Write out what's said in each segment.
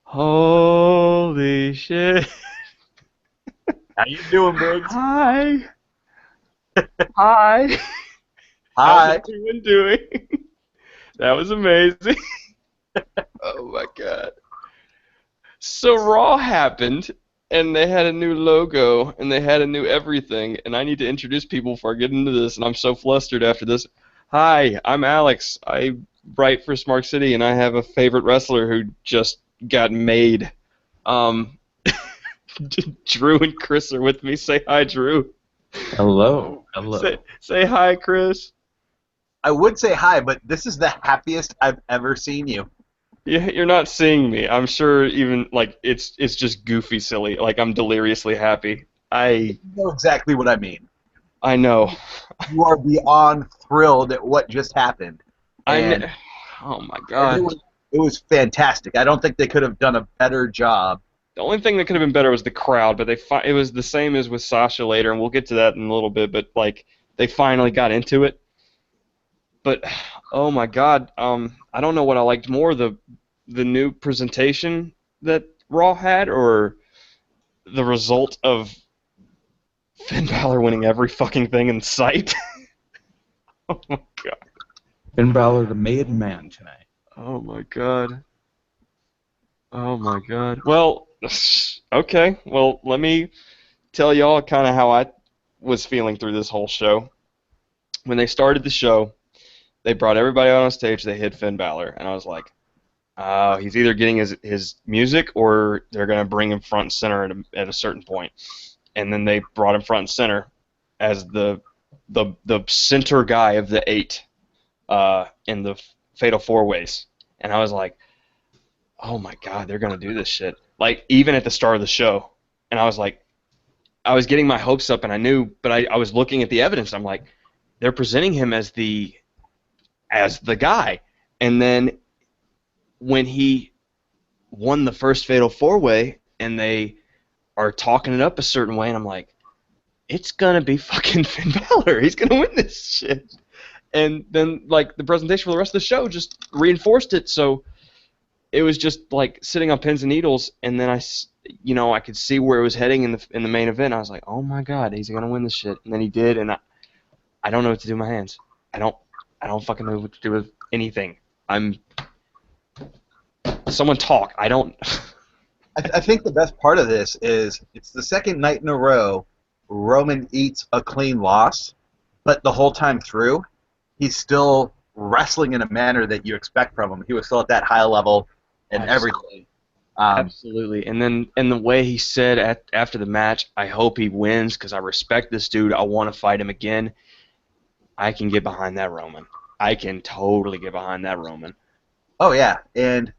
Holy shit. How you doing, Biggs? Hi. Hi. How's Hi. everyone doing? That was amazing. Oh my god. So Raw happened, and they had a new logo, and they had a new everything, and I need to introduce people before I get into this, and I'm so flustered after this. Hi, I'm Alex. I write for Smark City, and I have a favorite wrestler who just got made. Um, Drew and Chris are with me. Say hi, Drew. Hello. Say hi, Chris. I would say hi, but this is the happiest I've ever seen you. You're not seeing me. I'm sure even like it's just goofy silly. Like I'm deliriously happy. You know exactly what I mean. I know. You are beyond thrilled at what just happened. I And, kn- oh my and god. it was fantastic. I don't think they could have done a better job. The only thing that could have been better was the crowd, but it was the same as with Sasha later, and we'll get to that in a little bit. But like they finally got into it. But oh my god, I don't know what I liked more, the new presentation that Raw had, or the result of Finn Balor winning every fucking thing in sight. Oh my god. Finn Balor, the made man tonight. Oh my god. Oh my god. Well, okay. Well, let me tell y'all kind of how I was feeling through this whole show. When they started the show, they brought everybody out on stage. They hit Finn Balor, and I was like, he's either getting his music or they're gonna bring him front and center at a certain point. And then they brought him front and center as the center guy of the 8 in the Fatal 4-Ways. And I was like, oh my god, they're gonna do this shit. Like even at the start of the show, and I was like, I was getting my hopes up, and I knew, but I was looking at the evidence. I'm like, they're presenting him as the guy, and then when he won the first Fatal 4-Way, and they are talking it up a certain way, and I'm like, it's gonna be fucking Finn Balor. He's gonna win this shit. And then like the presentation for the rest of the show just reinforced it. So it was just like sitting on pins and needles, and then I could see where it was heading in the main event. I was like, oh my god, he's gonna win this shit, and then he did, and I don't know what to do with my hands. I don't fucking know what to do with anything. Someone talk. I don't. I think the best part of this is it's the second night in a row Roman eats a clean loss, but the whole time through, he's still wrestling in a manner that you expect from him. He was still at that high level and everything. Absolutely. And the way he said after the match, I hope he wins because I respect this dude. I want to fight him again. I can get behind that Roman. I can totally get behind that Roman. Oh, yeah, and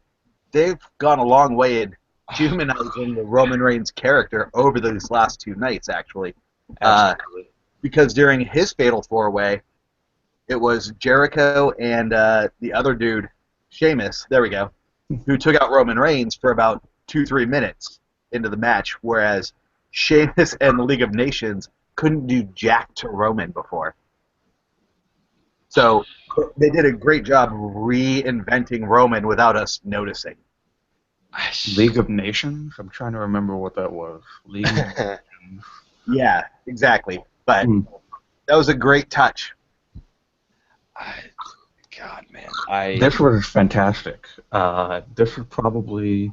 they've gone a long way in humanizing the Roman Reigns character over these last 2 nights, actually. Absolutely. Because during his Fatal 4-Way, it was Jericho and the other dude, Sheamus, there we go, who took out Roman Reigns for about 2-3 minutes into the match, whereas Sheamus and the League of Nations couldn't do jack to Roman before. So they did a great job reinventing Roman without us noticing. League of Nations? I'm trying to remember what that was. League of Nations. Yeah, exactly. But that was a great touch. God, man. This was fantastic. This was probably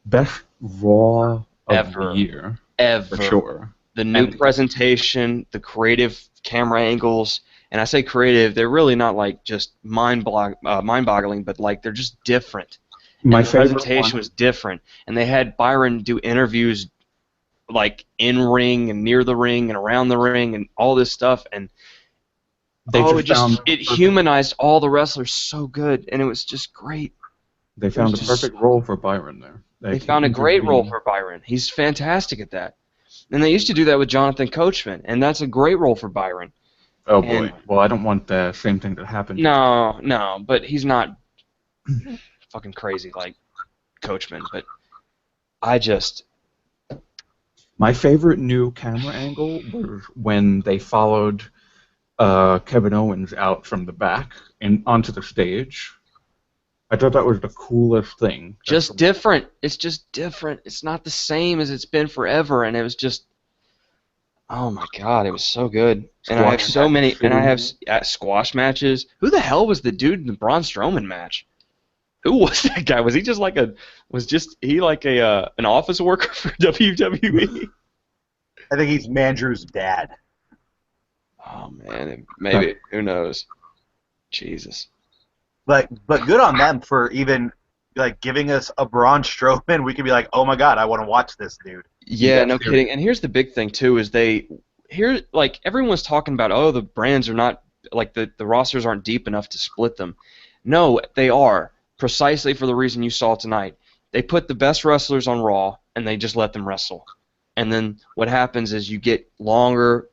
best Raw of the year. Ever. For sure. The new presentation, the creative camera angles, and I say creative, they're really not like just mind-boggling, but like they're just different. My favorite presentation was different, and they had Byron do interviews like in ring and near the ring and around the ring and all this stuff, and it humanized all the wrestlers so good, and it was just great. They found a perfect role for Byron there. They found a great role for Byron. He's fantastic at that. And they used to do that with Jonathan Coachman, and that's a great role for Byron. Oh, boy. Well, I don't want the same thing to happen. No, but he's not fucking crazy like Coachman, but My favorite new camera angle was when they followed Kevin Owens out from the back and onto the stage. I thought that was the coolest thing. Just different. It's just different. It's not the same as it's been forever, and it was just, oh my God, it was so good. And I have so many, and I have squash matches. Who the hell was the dude in the Braun Strowman match? Who was that guy? Was he just like an office worker for WWE? I think he's Mandrew's dad. Oh man, maybe. Who knows? Jesus. But good on them for even like giving us a Braun Strowman. We could be like, oh my God, I want to watch this dude. Yeah, no kidding. And here's the big thing too: is everyone's talking about, oh, the brands are not like the rosters aren't deep enough to split them. No, they are, precisely for the reason you saw tonight. They put the best wrestlers on Raw and they just let them wrestle. And then what happens is you get longer,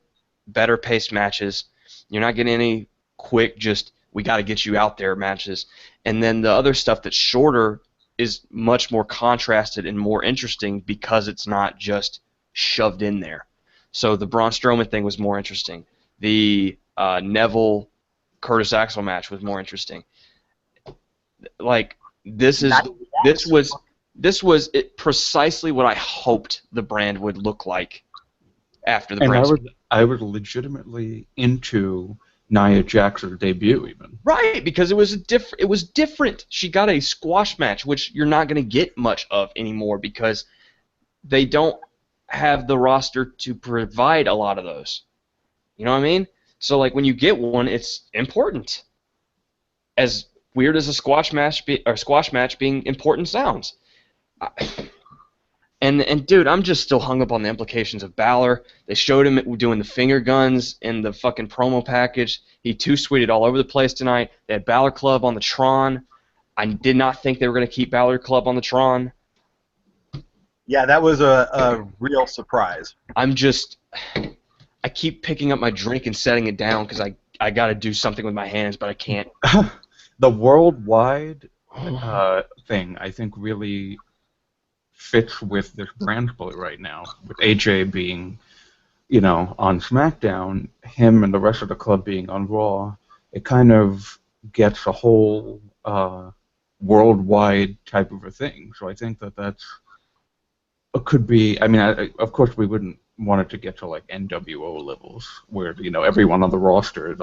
better paced matches. You're not getting any quick, just we got to get you out there matches. And then the other stuff that's shorter is much more contrasted and more interesting because it's not just shoved in there. So the Braun Strowman thing was more interesting. The Neville Curtis Axel match was more interesting. Like this was precisely what I hoped the brand would look like after the brand. And I was legitimately into Nia Jax's debut, even. Right, because it was different. She got a squash match, which you're not going to get much of anymore because they don't have the roster to provide a lot of those. You know what I mean? So like when you get one, it's important. As weird as a squash match being important sounds. And dude, I'm just still hung up on the implications of Balor. They showed him doing the finger guns in the fucking promo package. He two-sweeted all over the place tonight. They had Balor Club on the Tron. I did not think they were going to keep Balor Club on the Tron. Yeah, that was a real surprise. I keep picking up my drink and setting it down because I got to do something with my hands, but I can't. The worldwide thing, I think, really fits with this brand split right now, with AJ being, on SmackDown, him and the rest of the club being on Raw. It kind of gets a whole worldwide type of a thing. So I think it could be. I mean, of course, we wouldn't want it to get to like NWO levels, where everyone on the roster is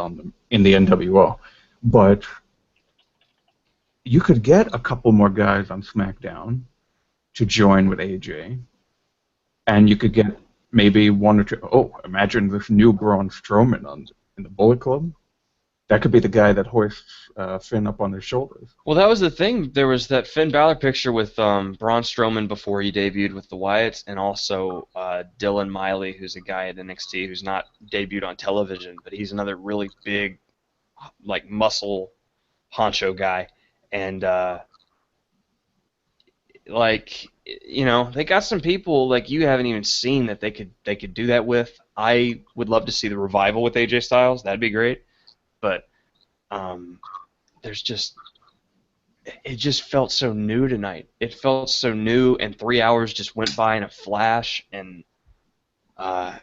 in the NWO, but you could get a couple more guys on SmackDown to join with AJ, and you could get maybe one or two. Oh, imagine this new Braun Strowman in the Bullet Club. That could be the guy that hoists Finn up on his shoulders. Well, that was the thing. There was that Finn Balor picture with Braun Strowman before he debuted with the Wyatts, and also Dylan Miley, who's a guy at NXT who's not debuted on television, but he's another really big, like muscle honcho guy. And they got some people like you haven't even seen that they could do that with. I would love to see the revival with AJ Styles. That'd be great. But it just felt so new tonight. It felt so new, and 3 hours just went by in a flash. And oh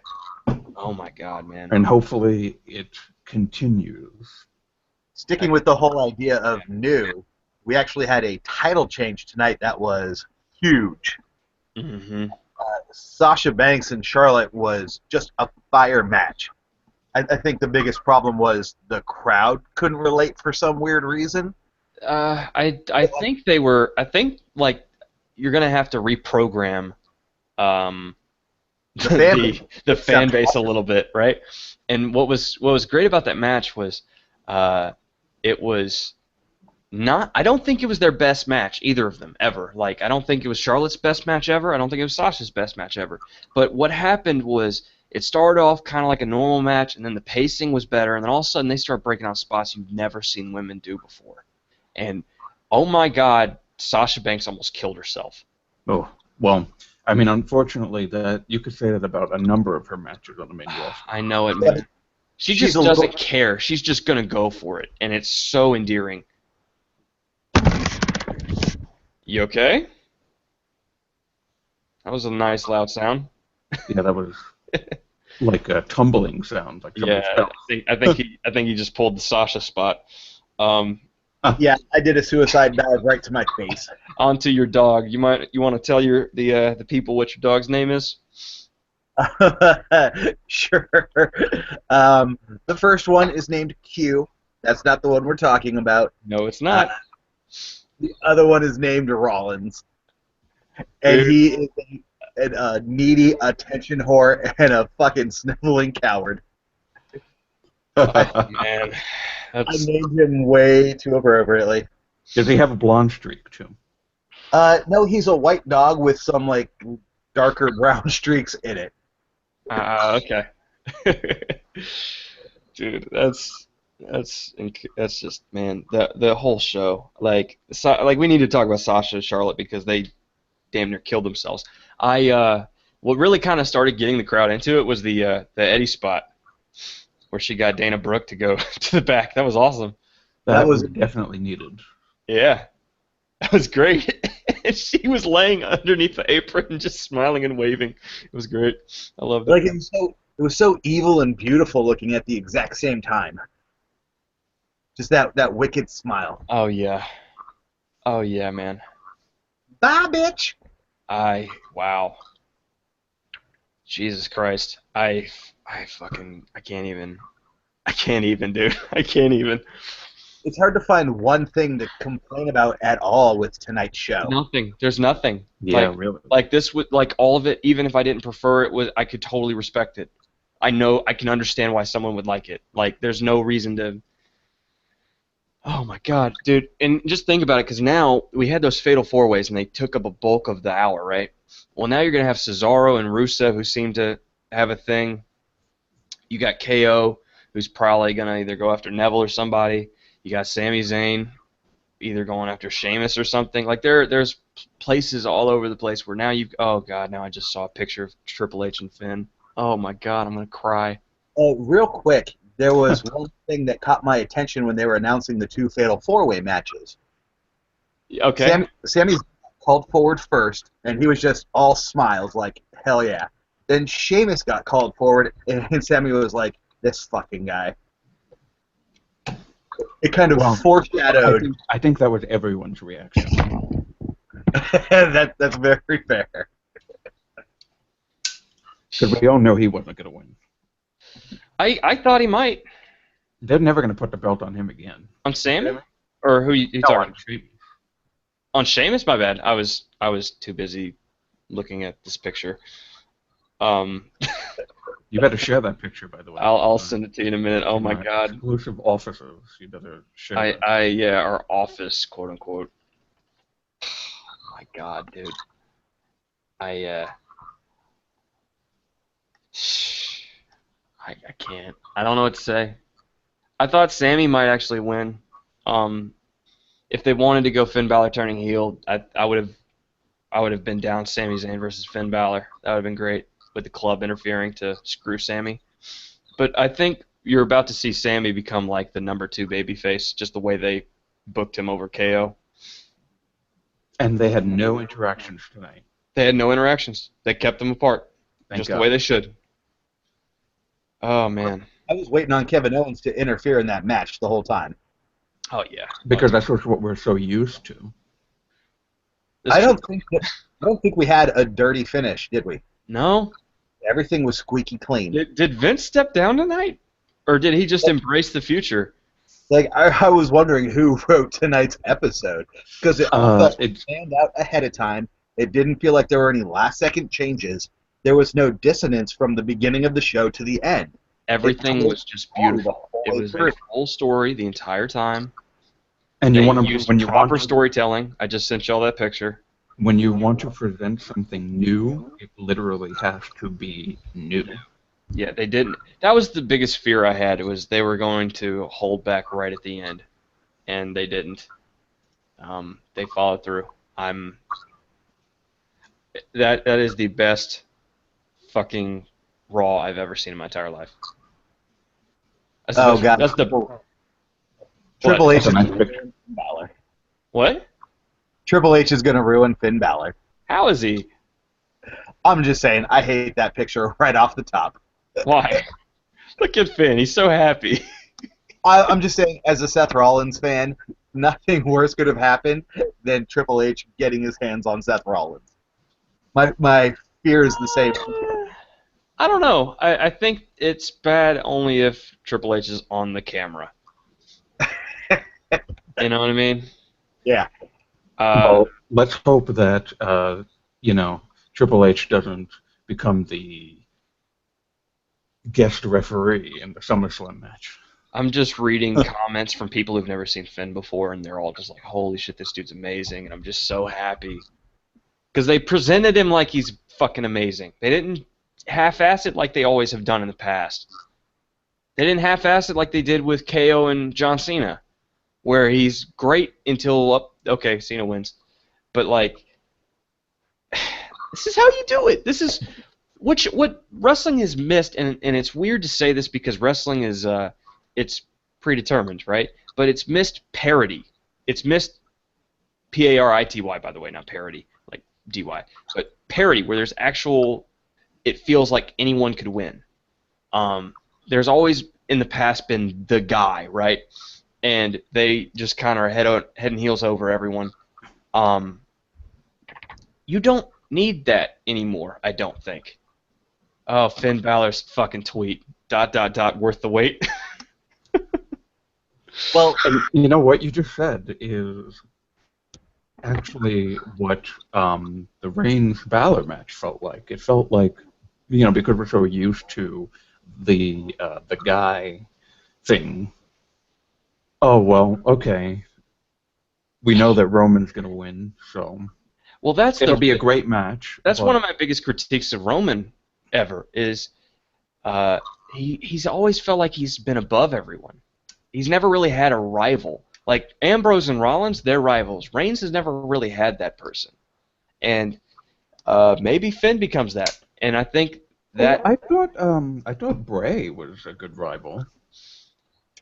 my God, man! And hopefully it continues. Sticking with the whole idea of new, we actually had a title change tonight that was huge. Mm-hmm. Sasha Banks and Charlotte was just a fire match. I think the biggest problem was the crowd couldn't relate for some weird reason. I think they were. I think like you're gonna have to reprogram the fan base a little bit, right? And what was great about that match was it was not. I don't think it was their best match, either of them ever. Like I don't think it was Charlotte's best match ever. I don't think it was Sasha's best match ever. But what happened was, it started off kind of like a normal match, and then the pacing was better, and then all of a sudden they start breaking out spots you've never seen women do before. And, oh my God, Sasha Banks almost killed herself. Oh, well, I mean, unfortunately, that you could say that about a number of her matches on the main roster. I know it, man. She just doesn't care. She's just going to go for it, and it's so endearing. You okay? That was a nice, loud sound. Yeah, that was... like a tumbling sound. Like yeah, I think he just pulled the Sasha spot. Yeah, I did a suicide dive right to my face. Onto your dog. You want to tell the people what your dog's name is? Sure. The first one is named Q. That's not the one we're talking about. No, it's Uh, not. the other one is named Rollins, and Dude, he is a needy attention whore and a fucking sniveling coward. man, I that's named him way too appropriately. Does he have a blonde streak too? No, he's a white dog with some like darker brown streaks in it. okay. Dude, that's just man the whole show like we need to talk about Sasha and Charlotte because they damn near killed themselves. What really kind of started getting the crowd into it was the Eddie spot where she got Dana Brooke to go to the back. That was awesome. That That was was definitely needed. Yeah, that was great. And she was laying underneath the apron and just smiling and waving. It was great. I loved it. like it was so evil and beautiful looking at the exact same time. Just that wicked smile. Oh yeah. Oh yeah, man. Bye, bitch. Wow. Jesus Christ. I can't even, dude. I can't even. It's hard to find one thing to complain about at all with tonight's show. Nothing. There's nothing. Yeah, really. Like this would like all of it, even if I didn't prefer it, was I could totally respect it. I know I can understand why someone would like it. Like there's no reason to. Oh my God, dude! And just think about it, because now we had those fatal four ways, and they took up a bulk of the hour, right? Well, now you're gonna have Cesaro and Rusev, who seem to have a thing. You got KO, who's probably gonna either go after Neville or somebody. You got Sami Zayn, either going after Sheamus or something. Like there's places all over the place where now you. Oh God, now I just saw a picture of Triple H and Finn. Oh my God, I'm gonna cry. Real quick, there was one thing that caught my attention when they were announcing the two Fatal 4-Way matches. Okay. Sammy's called forward first, and he was just all smiles, like, hell yeah. Then Sheamus got called forward, and Sammy was like, this fucking guy. It kind of Well, foreshadowed. I think that was everyone's reaction. That's very fair. Because we all know he wasn't going to win. I thought he might. They're never going to put the belt on him again. On Sammy? Or who you No, talking? on Sheamus. On Sheamus? My bad. I was too busy looking at this picture. You better share that picture, by the way. I'll send it to you in a minute. Oh my My God. Exclusive officers. You better share that. Yeah, our office, quote unquote. Oh my God, dude. I can't. I don't know what to say. I thought Sammy might actually win. If they wanted to go Finn Balor turning heel, I would have been down Sami Zayn versus Finn Balor. That would have been great with the club interfering to screw Sammy. But I think you're about to see Sammy become like the number 2 babyface, just the way they booked him over KO. And they had no interactions tonight. They had no interactions. They kept them apart, Thank just God. the way they should. Oh man. I was waiting on Kevin Owens to interfere in that match the whole time. Oh yeah. Because that's what we're so used to. I don't think we had a dirty finish, did we? No. Everything was squeaky clean. Did Vince step down tonight, or did he just embrace the future? Like I was wondering who wrote tonight's episode because it all felt it's- planned out ahead of time. It didn't feel like there were any last-second changes. There was no dissonance from the beginning of the show to the end. Everything was just beautiful. The whole It way was through. a full story the entire time. And They you want to used when you proper want storytelling. I just sent y'all that picture. when you want to present something new, it literally has to be new. Yeah, they didn't. That was the biggest fear I had. Was they were going to hold back right at the end, and they didn't. They followed through. That is the best fucking Raw I've ever seen in my entire life. That's the Oh best- god, That's the Triple what? H is That's a nice gonna picture. ruin Finn Balor. What? Triple H is going to ruin Finn Balor. How is he? I'm just saying, I hate that picture right off the top. Why? Look at Finn. He's so happy. I'm just saying, as a Seth Rollins fan, nothing worse could have happened than Triple H getting his hands on Seth Rollins. My fear is the same. I don't know. I think it's bad only if Triple H is on the camera. You know what I mean? Yeah. Well, let's hope that Triple H doesn't become the guest referee in the SummerSlam match. I'm just reading comments from people who've never seen Finn before, and they're all just like, holy shit, this dude's amazing, and I'm just so happy. Because they presented him like he's fucking amazing. They didn't half-ass it like they always have done in the past. They didn't half-ass it like they did with KO and John Cena, where he's great until, okay, Cena wins. But, like, this is how you do it. This is what wrestling has missed, and it's weird to say this because wrestling is it's predetermined, right? But it's missed parity. It's missed parity, by the way, not parody, like dy, but parity, where there's actual. It feels like anyone could win. There's always in the past been the guy, right? And they just kind of are head and heels over everyone. You don't need that anymore, I don't think. Oh, Finn Balor's fucking tweet. ... worth the wait. Well, And you know what you just said is actually what the Reigns Balor match felt like. It felt like, because we're so used to the guy thing. Oh well, okay. We know that Roman's gonna win, so Well, it'll be a great match. That's but one of my biggest critiques of Roman ever is he's always felt like he's been above everyone. He's never really had a rival. Like Ambrose and Rollins, they're rivals. Reigns has never really had that person. And maybe Finn becomes that. And I think that I thought Bray was a good rival.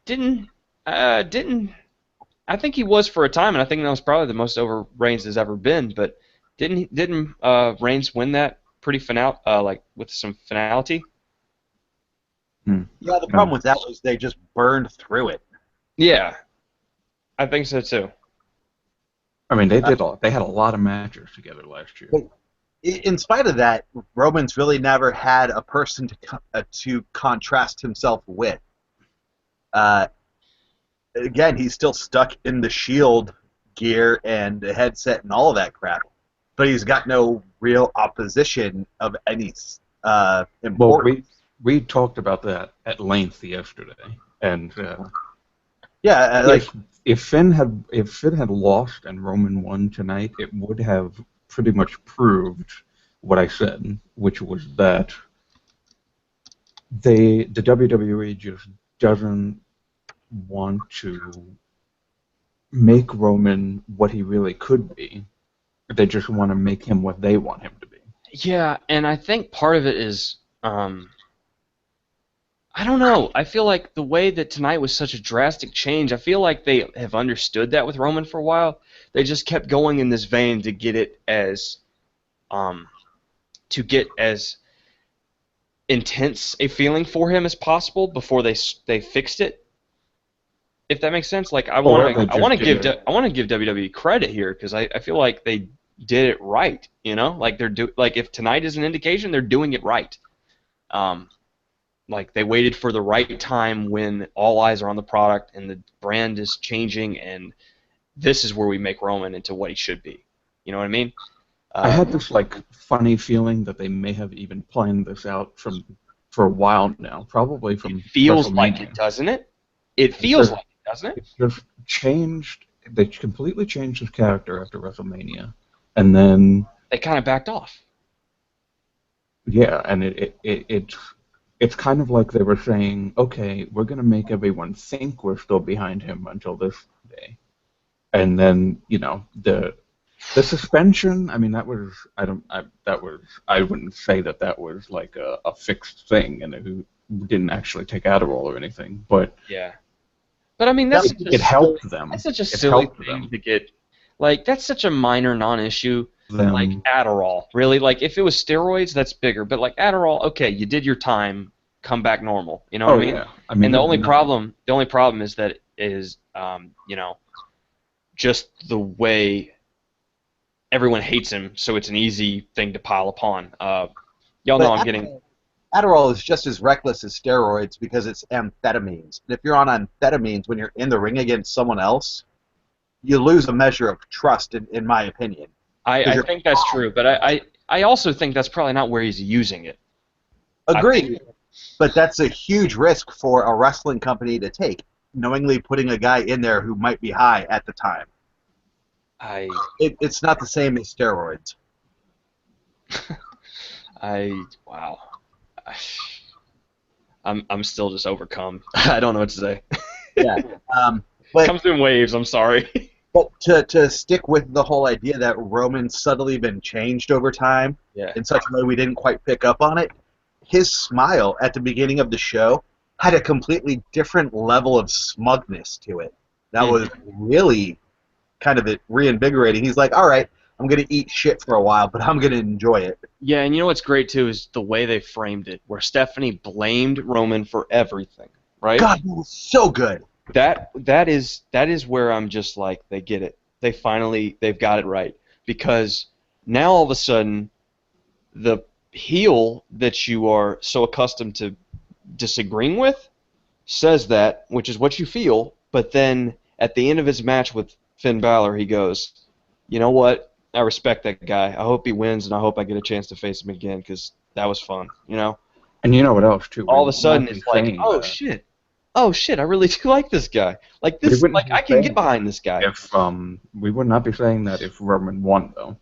didn't I think he was for a time, and I think that was probably the most over Reigns has ever been. But didn't Reigns win that pretty like with some finality? yeah, the problem with that was they just burned through it. Yeah, I think so too. I mean, they had a lot of matches together last year. In spite of that, Roman's really never had a person to contrast himself with. Again, he's still stuck in the Shield gear and the headset and all of that crap, but he's got no real opposition of any importance. Well, we talked about that at length yesterday, and Yeah, like if Finn had lost and Roman won tonight, it would have pretty much proved what I said, which was that the WWE just doesn't want to make Roman what he really could be. They just want to make him what they want him to be. Yeah, and I think part of it is I don't know. I feel like the way that tonight was such a drastic change, I feel like they have understood that with Roman for a while. They just kept going in this vein to get it as intense a feeling for him as possible before they fixed it. If that makes sense, like I want to give WWE credit here because I feel like they did it right. Like like if tonight is an indication, they're doing it right. Like they waited for the right time when all eyes are on the product and the brand is changing, and this is where we make Roman into what he should be. You know what I mean? I had this funny feeling that they may have even planned this out for a while now, probably from. It feels like it, doesn't it? It feels like it, doesn't it? It just changed. They completely changed his character after WrestleMania, and then they kind of backed off. Yeah, and it's kind of like they were saying, okay, we're going to make everyone think we're still behind him until this day. And then, the suspension, I mean, I wouldn't say that was like a fixed thing and who didn't actually take Adderall or anything, but yeah. But I mean, it helped them. That's such a silly thing to get. Like, that's such a minor non-issue. Like Adderall, really? Like if it was steroids, that's bigger. But like Adderall, okay, you did your time, come back normal. You know what I mean? Yeah. I mean, and the only problem is that just the way everyone hates him, so it's an easy thing to pile upon. Y'all know But I'm getting. Adderall is just as reckless as steroids because it's amphetamines. And if you're on amphetamines when you're in the ring against someone else, you lose a measure of trust, in my opinion. I think that's true, but I also think that's probably not where he's using it. Agreed. But that's a huge risk for a wrestling company to take, knowingly putting a guy in there who might be high at the time. It's not the same as steroids. Wow. I'm still just overcome. I don't know what to say. Yeah. But Comes in waves. I'm sorry. But to stick with the whole idea that Roman's subtly been changed over time Yeah. in such a way we didn't quite pick up on it, his smile at the beginning of the show had a completely different level of smugness to it. That was really kind of reinvigorating. He's like, all right, I'm going to eat shit for a while, but I'm going to enjoy it. Yeah, and you know what's great too is the way they framed it, where Stephanie blamed Roman for everything, right? God, it was so good. That is where I'm just like, they get it. They've got it right, because now all of a sudden the heel that you are so accustomed to disagreeing with says that, which is what you feel, but then at the end of his match with Finn Balor, he goes, you know what? I respect that guy. I hope he wins, and I hope I get a chance to face him again, because that was fun, you know? And you know what else, too? All of a sudden, it's like, oh shit, I really do like this guy. Like this, like I can get behind this guy. If we would not be saying that if Roman won, though.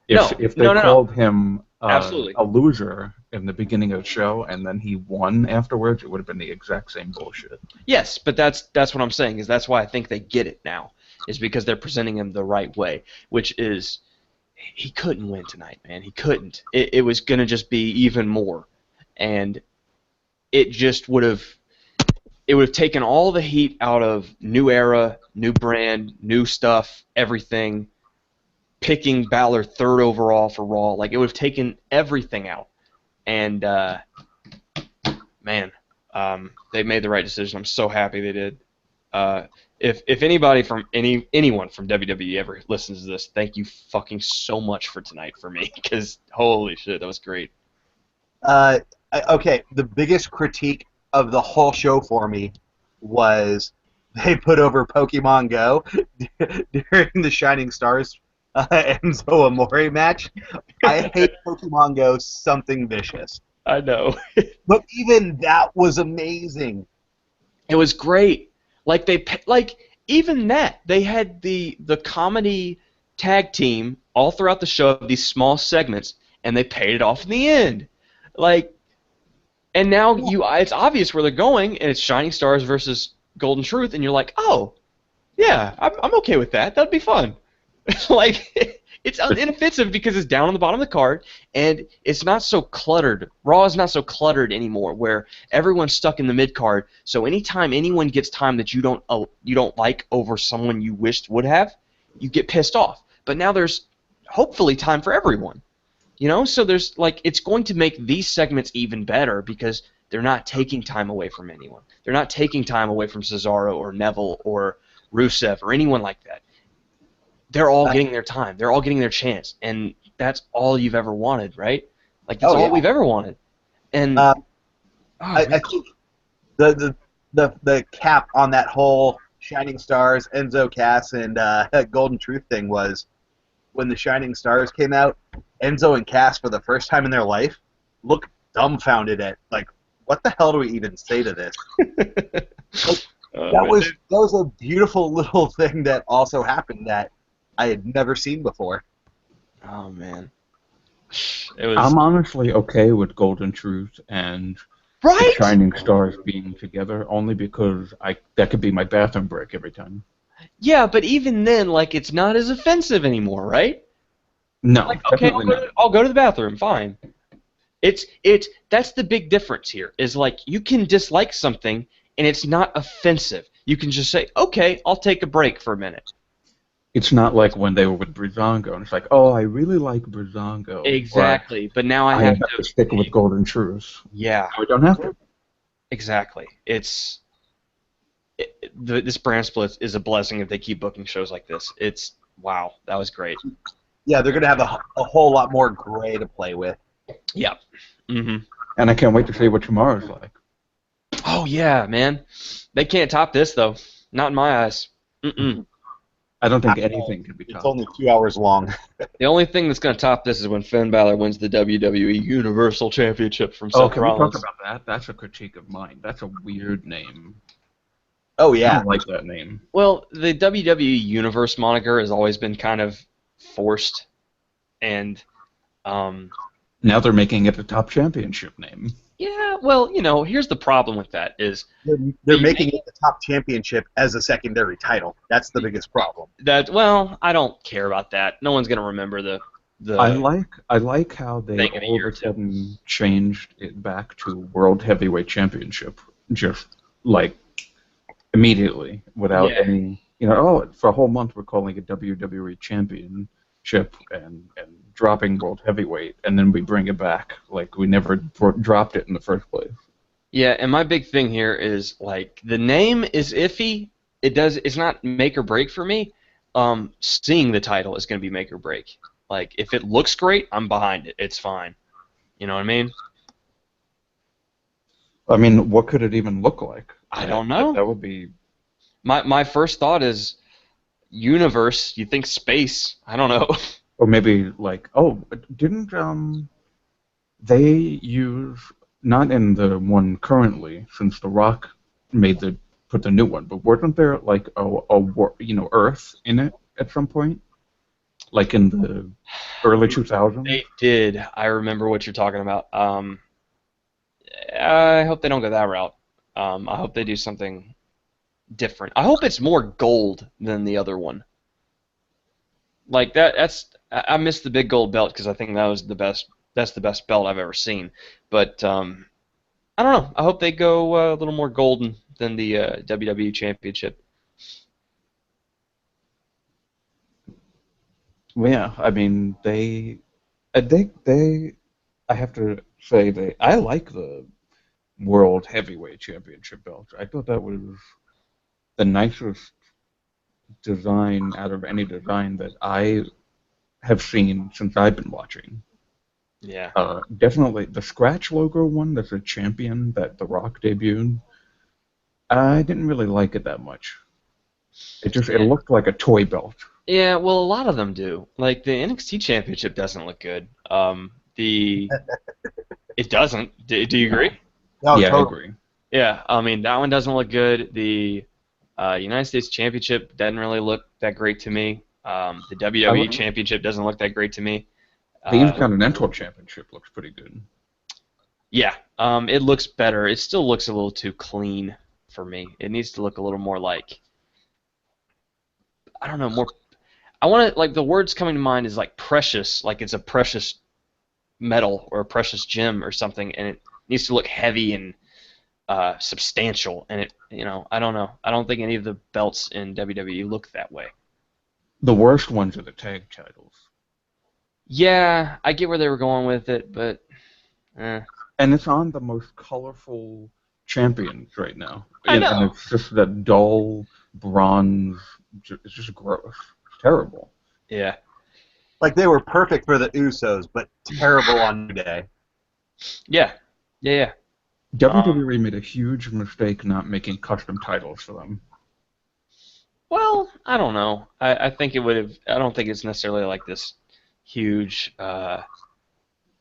If they no. called him Absolutely. a loser in the beginning of the show and then he won afterwards, it would have been the exact same bullshit. Yes, but that's what I'm saying, is that's why I think they get it now, is because they're presenting him the right way, which is he couldn't win tonight, man. He couldn't. It was going to just be even more, and it just would have taken all the heat out of new era, new brand, new stuff, everything. Picking Balor third overall for Raw, like it would have taken everything out, and man, they made the right decision. I'm so happy they did. If anybody from anyone from WWE ever listens to this, thank you fucking so much for tonight for me, because holy shit, that was great. Okay, the biggest critique of the whole show for me was they put over Pokemon Go during the Shining Stars Enzo Amore match. I hate Pokemon Go something vicious. I know. But even that was amazing. It was great. Like even that, they had the comedy tag team all throughout the show, these small segments, and they paid it off in the end. Like, and now it's obvious where they're going, and it's Shining Stars versus Golden Truth, and you're like, oh, yeah, I'm okay with that. That'd be fun. Like, it's inoffensive because it's down on the bottom of the card, and it's not so cluttered. Raw is not so cluttered anymore, where everyone's stuck in the mid card. So anytime anyone gets time that you don't like over someone you wished would have, you get pissed off. But now there's hopefully time for everyone. You know, so there's it's going to make these segments even better because they're not taking time away from anyone. They're not taking time away from Cesaro or Neville or Rusev or anyone like that. They're all getting their time. They're all getting their chance, and that's all you've ever wanted, right? Like that's all we've ever wanted. And I think the cap on that whole Shining Stars, Enzo Cass, and Golden Truth thing was when the Shining Stars came out. Enzo and Cass, for the first time in their life, looked dumbfounded at what the hell do we even say to this? That was a beautiful little thing that also happened that I had never seen before. Oh man, I'm honestly okay with Golden Truth and the Shining Stars being together, only because that could be my bathroom break every time. Yeah, but even then, it's not as offensive anymore, right? No. Okay, I'll go to the bathroom. Fine. That's the big difference here. Is you can dislike something and it's not offensive. You can just say, okay, I'll take a break for a minute. It's not like when they were with Breezango, and it's like, oh, I really like Breezango. Exactly, but now I have to stick with Golden Truth. Yeah. I don't have to. Exactly. It's this brand split is a blessing if they keep booking shows like this. It's wow, that was great. Yeah, they're going to have a whole lot more gray to play with. Yep. Mhm. And I can't wait to see what tomorrow's like. Oh yeah, man. They can't top this though. Not in my eyes. Mm-mm. I don't think anything can be It's topped. only 2 hours long. The only thing that's going to top this is when Finn Balor wins the WWE Universal Championship from Oh, Seth can we Rollins. talk about that? That's a critique of mine. That's a weird name. Oh, I yeah. don't like that name. Well, the WWE Universe moniker has always been kind of forced, and Now they're making it a top championship name. yeah, well, here's the problem with that is They're making it the top championship as a secondary title. That's the biggest problem. that, well, I don't care about that. No one's going to remember the I like how they thing in a all year or of a two. sudden changed it back to World Heavyweight Championship, just like immediately without Yeah. any, oh, for a whole month we're calling it WWE Championship and dropping World Heavyweight, and then we bring it back like we never dropped it in the first place. Yeah, and my big thing here is like the name is iffy. It's not make or break for me. Seeing the title is going to be make or break. Like if it looks great, I'm behind it. It's fine. You know what I mean? I mean, what could it even look like? I don't know. That would be. My first thought is universe. You think space? I don't know. Or maybe like, oh, didn't they use, not in the one currently, since The Rock put the new one, but wasn't there like a Earth in it at some point, like in the early 2000s? They did. I remember what you're talking about. I hope they don't go that route. I hope they do something different. I hope it's more gold than the other one. Like I missed the big gold belt because I think that was the best. That's the best belt I've ever seen. But I don't know. I hope they go a little more golden than the WWE Championship. Well, yeah, I mean I have to say I like the World Heavyweight Championship belt. I thought that was the nicest design out of any design that I have seen since I've been watching. Yeah. Definitely the scratch logo one, that's a champion that The Rock debuted. I didn't really like it that much. It looked like a toy belt. Yeah, well, a lot of them do. Like the NXT Championship doesn't look good. It doesn't. Do you agree? No, Yeah, I totally. agree. Yeah, I mean that one doesn't look good. The United States Championship doesn't really look that great to me. The WWE Championship doesn't look that great to me. The Intercontinental Championship looks pretty good. Yeah, it looks better. It still looks a little too clean for me. It needs to look a little more like, I don't know, more. I want to, like, the words coming to mind is like precious, like it's a precious metal or a precious gem or something, and it needs to look heavy and substantial. And I don't know. I don't think any of the belts in WWE look that way. The worst ones are the tag titles. Yeah, I get where they were going with it, but And it's on the most colorful champions right now. I know. And it's just that dull bronze. It's just gross. It's terrible. yeah. Like they were perfect for the Usos, but terrible on New Day. Yeah. WWE made a huge mistake not making custom titles for them. Well, I don't know. I think it would have. I don't think it's necessarily like this huge,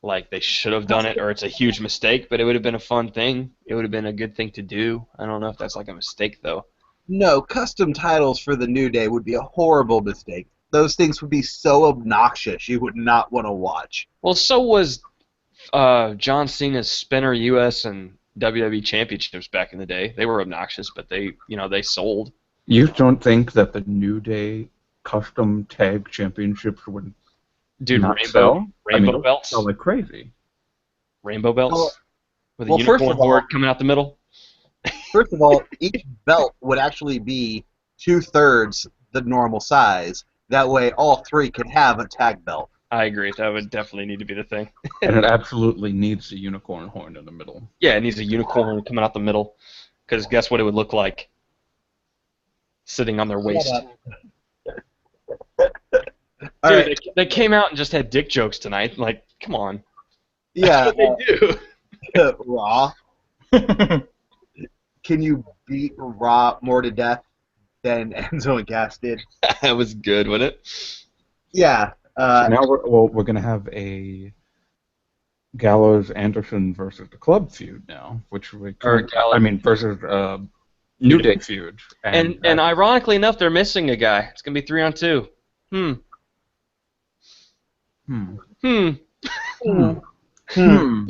like they should have done it, or it's a huge mistake. But it would have been a fun thing. It would have been a good thing to do. I don't know if that's like a mistake though. No, custom titles for the New Day would be a horrible mistake. Those things would be so obnoxious you would not want to watch. Well, so was John Cena's Spinner US and WWE championships back in the day. They were obnoxious, but they sold. You don't think that the New Day custom tag championships would Dude, not rainbow sell? rainbow belts. Sell like crazy. Rainbow belts Well- with a well, first unicorn of all- board coming out the middle. First of all, each belt would actually be 2/3 the normal size. That way, all three could have a tag belt. I agree. That would definitely need to be the thing. And it absolutely needs a unicorn horn in the middle. Yeah, it needs a unicorn coming out the middle. Because guess what it would look like? sitting on their waist. All Dude, right. they came out and just had dick jokes tonight. Like, come on. Yeah, That's what they do. Raw. Can you beat Raw more to death than Enzo and Cass did? That was good, wasn't it? Yeah. So now we're gonna have a Gallows Anderson versus the Club feud now, which we Or I mean versus New Day feud. And ironically enough, they're missing a guy. It's gonna be 3-on-2. hmm. Hmm. Hmm.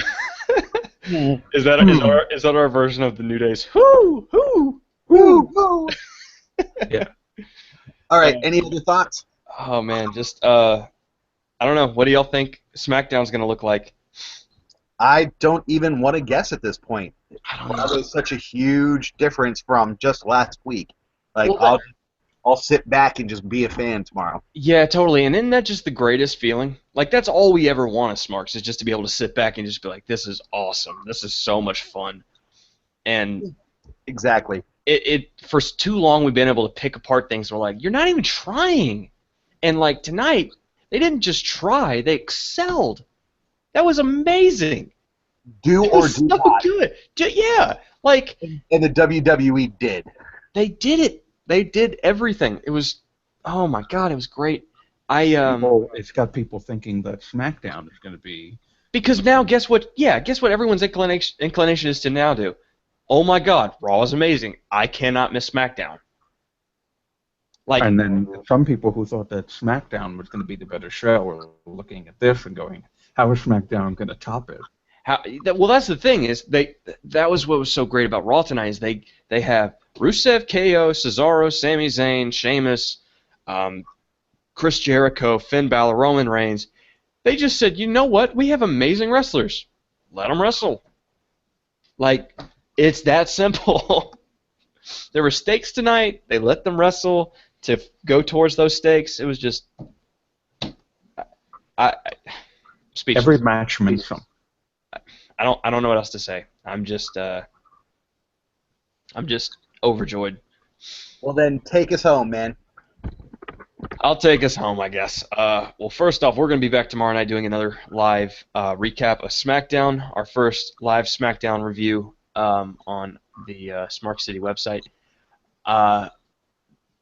Is that our version of the New Day's whoo Woo, woo. Yeah. All right. Any other thoughts? Oh man, just I don't know. What do y'all think SmackDown's gonna look like? I don't even want to guess at this point. I don't That know. was such a huge difference from just last week. Like Well, I'll sit back and just be a fan tomorrow. Yeah, totally. And isn't that just the greatest feeling? Like that's all we ever want as Smarks is just to be able to sit back and just be like, this is awesome. This is so much fun. And Exactly. it for too long we've been able to pick apart things. We're like, you're not even trying. And like tonight, they didn't just try; they excelled. That was amazing. Do It or was do so not. good. Yeah, like And the WWE did. they did it. They did everything. It was, oh my god, it was great. It's got people thinking that SmackDown is going to be. Because now, guess what? Yeah, guess what? Everyone's inclination is to now do. Oh my god, Raw is amazing. I cannot miss SmackDown. Like, And then some people who thought that SmackDown was going to be the better show are looking at this and going, how is SmackDown going to top it? well, that's the thing is that was what was so great about Raw tonight is they have Rusev, KO, Cesaro, Sami Zayn, Sheamus, Chris Jericho, Finn Balor, Roman Reigns. They just said, you know what? We have amazing wrestlers. Let them wrestle. Like, it's that simple. There were stakes tonight. They let them wrestle to go towards those stakes. It was just, I speechless. Every match meant something. I don't know what else to say. I'm just overjoyed. Well, then take us home, man. I'll take us home, I guess. Well, first off, we're going to be back tomorrow night doing another live recap of SmackDown, our first live SmackDown review on the Smark City website.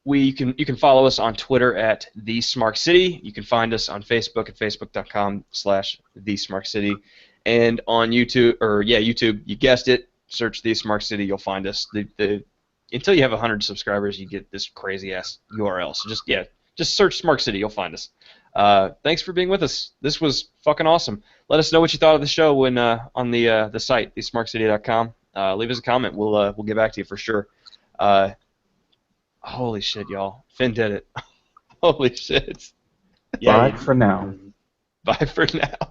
You can follow us on Twitter at @TheSmarkCity. You can find us on Facebook at facebook.com/TheSmarkCity. And on YouTube, YouTube, you guessed it, search The Smark City, you'll find us. Until you have 100 subscribers, you get this crazy-ass URL. So just search Smark City, you'll find us. Thanks for being with us. This was fucking awesome. Let us know what you thought of the show when on the site, thesmarkcity.com. Leave us a comment. We'll get back to you for sure. Holy shit, y'all. Finn did it. Holy shit. Bye for now. Bye for now.